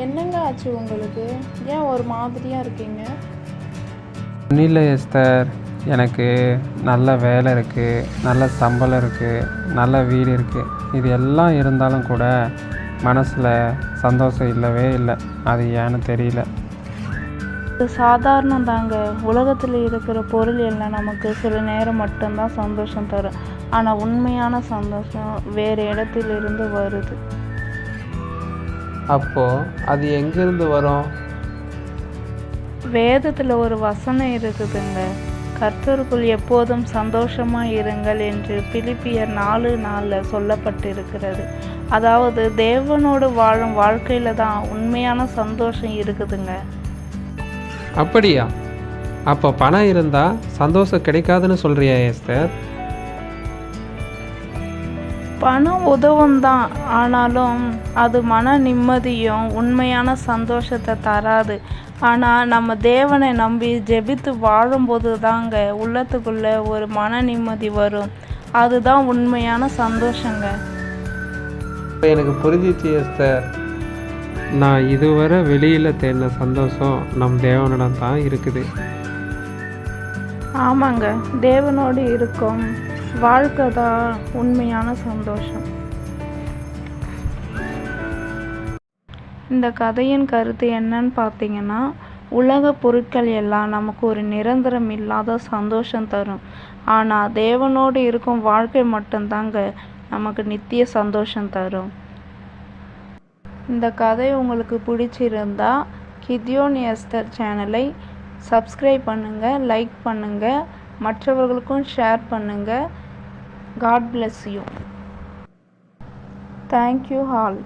என்னங்க ஆச்சு உங்களுக்கு? ஏன் ஒரு மாதிரியா இருக்கீங்க? ஒன்றும் இல்லை எஸ்தர். எனக்கு நல்ல வேலை இருக்குது, நல்ல சம்பளம் இருக்குது, நல்ல வீடு இருக்குது. இது எல்லாம் இருந்தாலும் கூட மனசில் சந்தோஷம் இல்லவே இல்லை. அது ஏன்னு தெரியல. இது சாதாரணம் தாங்க. உலகத்தில் இருக்கிற பொருள் எல்லாம் நமக்கு சில நேரம் மட்டும்தான் சந்தோஷம் தரும். ஆனால் உண்மையான சந்தோஷம் வேறு இடத்திலிருந்து வருது. அப்போது அது எங்கேருந்து வரும்? வேதத்தில் ஒரு வசனம் இருக்குதுங்க. கர்த்தருக்குள் எப்போதும் சந்தோஷமாக இருங்கள் என்று பிலிப்பியர் 4:4 சொல்லப்பட்டிருக்கிறது. அதாவது தேவனோடு வாழும் வாழ்க்கையில் தான் உண்மையான சந்தோஷம் இருக்குதுங்க. அப்படியா? அப்போ பணம் இருந்தால் சந்தோஷம் கிடைக்காதுன்னு சொல்கிறியா எஸ்தர்? பணம் உதவும் தான், ஆனாலும் அது மன நிம்மதியும் உண்மையான சந்தோஷத்தை தராது. ஆனால் நம்ம தேவனை நம்பி ஜெபித்து வாழும்போது தாங்க உள்ளத்துக்குள்ளே ஒரு மன நிம்மதி வரும். அதுதான் உண்மையான சந்தோஷங்க. எனக்கு புரிஞ்சிச்சு எஸ்தர். நான் இதுவரை வெளியில் தேடின சந்தோஷம் நம் தேவனிடம் தான் இருக்குது. ஆமாங்க, தேவனோடு இருக்கும் வாழ்க்கை தான் உண்மையான சந்தோஷம். இந்த கதையின் கருத்து என்னன்னு பார்த்தீங்கன்னா, உலக பொருட்கள் எல்லாம் நமக்கு ஒரு நிரந்தரம் இல்லாத சந்தோஷம் தரும். ஆனால் தேவனோடு இருக்கும் வாழ்க்கை மட்டும்தாங்க நமக்கு நித்திய சந்தோஷம் தரும். இந்த கதை உங்களுக்கு பிடிச்சிருந்தா கிதியோன் எஸ்தர் சேனலை சப்ஸ்கிரைப் பண்ணுங்கள், லைக் பண்ணுங்கள், மற்றவர்களுக்கும் ஷேர் பண்ணுங்கள். God bless you. Thank you all.